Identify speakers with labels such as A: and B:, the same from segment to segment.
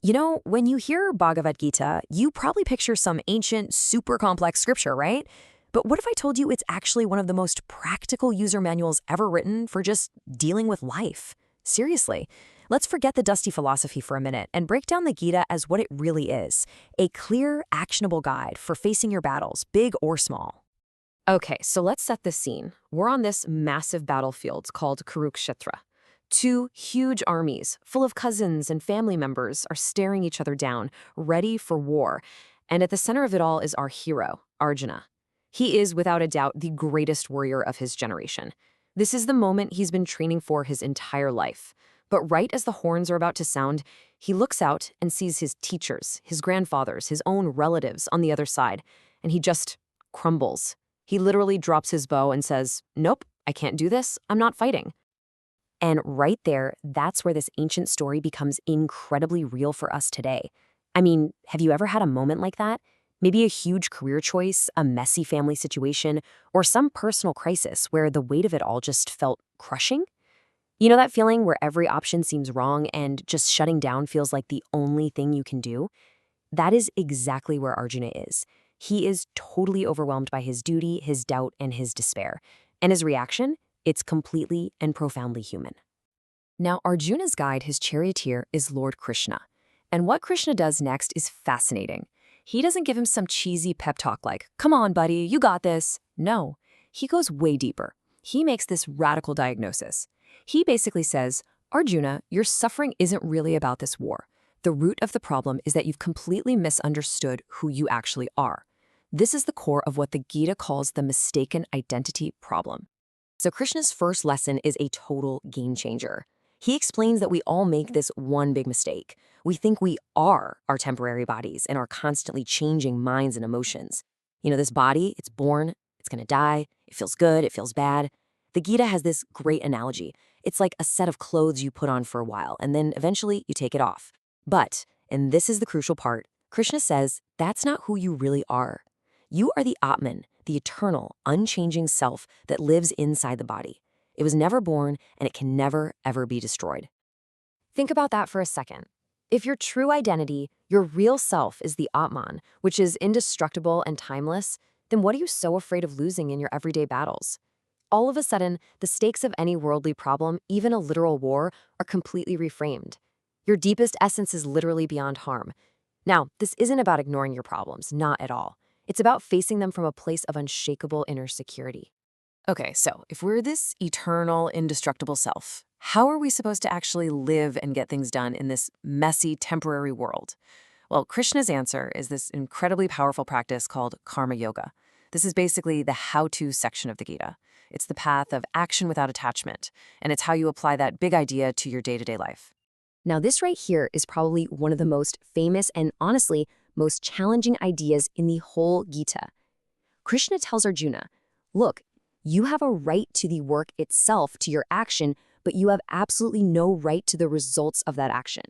A: You know, when you hear Bhagavad Gita, you probably picture some ancient, super complex scripture, right? But what if I told you it's actually one of the most practical user manuals ever written for just dealing with life? Seriously. Let's forget the dusty philosophy for a minute and break down the Gita as what it really is, a clear, actionable guide for facing your battles, big or small. Okay, so let's set the scene. We're on this massive battlefield called Kurukshetra. Two huge armies, full of cousins and family members, are staring each other down, ready for war. And at the center of it all is our hero, Arjuna. He is, without a doubt, the greatest warrior of his generation. This is the moment he's been training for his entire life. But right as the horns are about to sound, he looks out and sees his teachers, his grandfathers, his own relatives on the other side, and he just crumbles. He literally drops his bow and says, "Nope, I can't do this. I'm not fighting." And right there, that's where this ancient story becomes incredibly real for us today. I mean, have you ever had a moment like that? Maybe a huge career choice, a messy family situation, or some personal crisis where the weight of it all just felt crushing? You know that feeling where every option seems wrong and just shutting down feels like the only thing you can do? That is exactly where Arjuna is. He is totally overwhelmed by his duty, his doubt, and his despair. And his reaction? It's completely and profoundly human. Now, Arjuna's guide, his charioteer, is Lord Krishna. And what Krishna does next is fascinating. He doesn't give him some cheesy pep talk like, "Come on, buddy, you got this." No, he goes way deeper. He makes this radical diagnosis. He basically says, "Arjuna, your suffering isn't really about this war. The root of the problem is that you've completely misunderstood who you actually are." This is the core of what the Gita calls the mistaken identity problem. So Krishna's first lesson is a total game changer. He explains that we all make this one big mistake. We think we are our temporary bodies and our constantly changing minds and emotions. You know, this body, it's born, it's gonna die, it feels good, it feels bad. The Gita has this great analogy. It's like a set of clothes you put on for a while, and then eventually you take it off. But, and this is the crucial part, Krishna says that's not who you really are. You are the Atman, the eternal, unchanging self that lives inside the body. It was never born, and it can never, ever be destroyed. Think about that for a second. If your true identity, your real self, is the Atman, which is indestructible and timeless, then what are you so afraid of losing in your everyday battles? All of a sudden, the stakes of any worldly problem, even a literal war, are completely reframed. Your deepest essence is literally beyond harm. Now, this isn't about ignoring your problems, not at all. It's about facing them from a place of unshakable inner security. Okay, so if we're this eternal, indestructible self, how are we supposed to actually live and get things done in this messy, temporary world? Well, Krishna's answer is this incredibly powerful practice called karma yoga. This is basically the how-to section of the Gita. It's the path of action without attachment, and it's how you apply that big idea to your day-to-day life. Now, this right here is probably one of the most famous and honestly, most challenging ideas in the whole Gita. Krishna tells Arjuna, look, you have a right to the work itself, to your action, but you have absolutely no right to the results of that action.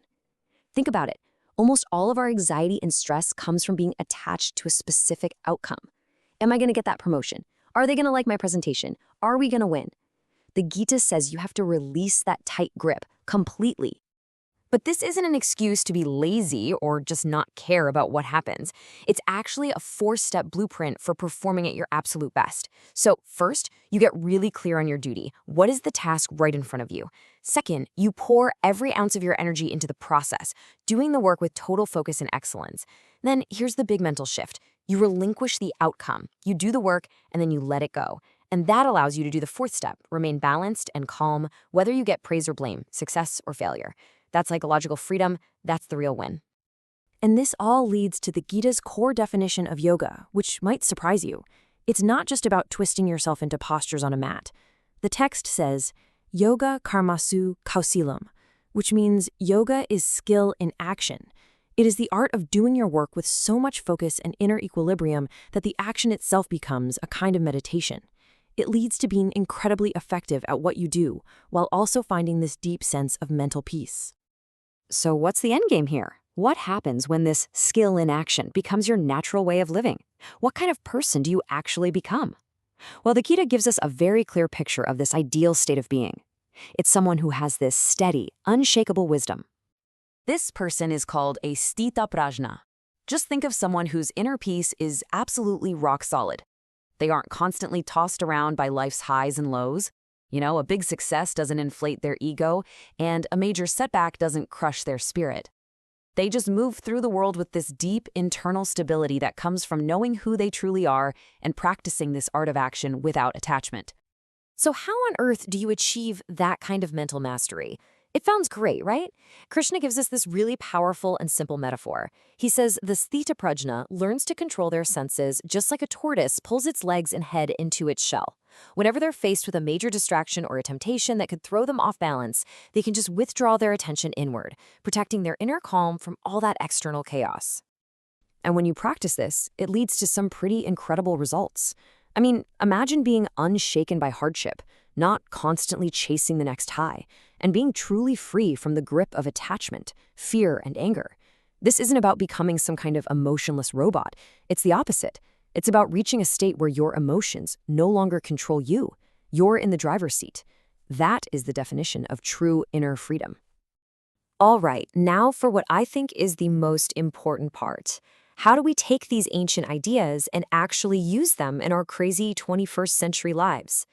A: Think about it. Almost all of our anxiety and stress comes from being attached to a specific outcome. Am I going to get that promotion? Are they going to like my presentation? Are we going to win? The Gita says you have to release that tight grip completely. But this isn't an excuse to be lazy or just not care about what happens. It's actually a 4-step blueprint for performing at your absolute best. So first, you get really clear on your duty. What is the task right in front of you? Second, you pour every ounce of your energy into the process, doing the work with total focus and excellence. Then here's the big mental shift. You relinquish the outcome. You do the work, and then you let it go. And that allows you to do the 4th step, remain balanced and calm, whether you get praise or blame, success or failure. That psychological freedom, that's the real win. And this all leads to the Gita's core definition of yoga, which might surprise you. It's not just about twisting yourself into postures on a mat. The text says, yoga karmasu kaushalam, which means yoga is skill in action. It is the art of doing your work with so much focus and inner equilibrium that the action itself becomes a kind of meditation. It leads to being incredibly effective at what you do, while also finding this deep sense of mental peace. So what's the end game here? What happens when this skill in action becomes your natural way of living? What kind of person do you actually become? Well, the Gita gives us a very clear picture of this ideal state of being. It's someone who has this steady, unshakable wisdom. This person is called a sthita prajna. Just think of someone whose inner peace is absolutely rock solid. They aren't constantly tossed around by life's highs and lows. A big success doesn't inflate their ego, and a major setback doesn't crush their spirit. They just move through the world with this deep internal stability that comes from knowing who they truly are and practicing this art of action without attachment. So how on earth do you achieve that kind of mental mastery? It sounds great, right? Krishna gives us this really powerful and simple metaphor. He says the sthita prajna learns to control their senses just like a tortoise pulls its legs and head into its shell. Whenever they're faced with a major distraction or a temptation that could throw them off balance, they can just withdraw their attention inward, protecting their inner calm from all that external chaos. And when you practice this, it leads to some pretty incredible results. Imagine being unshaken by hardship, not constantly chasing the next high, and being truly free from the grip of attachment, fear, and anger. This isn't about becoming some kind of emotionless robot. It's the opposite. It's about reaching a state where your emotions no longer control you. You're in the driver's seat. That is the definition of true inner freedom. All right, now for what I think is the most important part. How do we take these ancient ideas and actually use them in our crazy 21st century lives?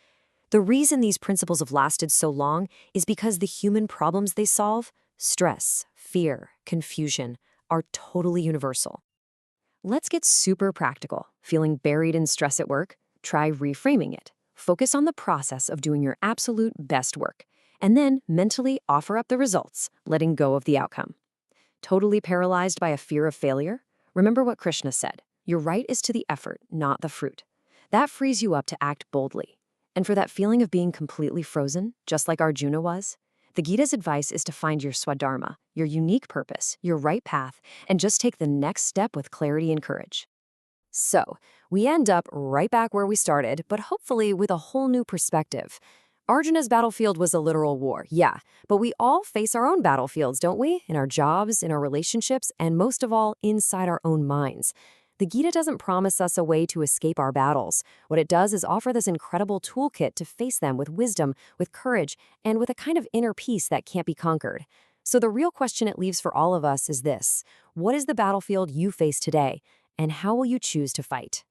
A: The reason these principles have lasted so long is because the human problems they solve, stress, fear, confusion, are totally universal. Let's get super practical. Feeling buried in stress at work? Try reframing it. Focus on the process of doing your absolute best work, and then mentally offer up the results, letting go of the outcome. Totally paralyzed by a fear of failure? Remember what Krishna said, your right is to the effort, not the fruit. That frees you up to act boldly. And for that feeling of being completely frozen, just like Arjuna was, the Gita's advice is to find your svadharma, your unique purpose, your right path, and just take the next step with clarity and courage. So, we end up right back where we started, but hopefully with a whole new perspective. Arjuna's battlefield was a literal war, yeah, but we all face our own battlefields, don't we? In our jobs, in our relationships, and most of all, inside our own minds. The Gita doesn't promise us a way to escape our battles. What it does is offer this incredible toolkit to face them with wisdom, with courage, and with a kind of inner peace that can't be conquered. So the real question it leaves for all of us is this: what is the battlefield you face today, and how will you choose to fight?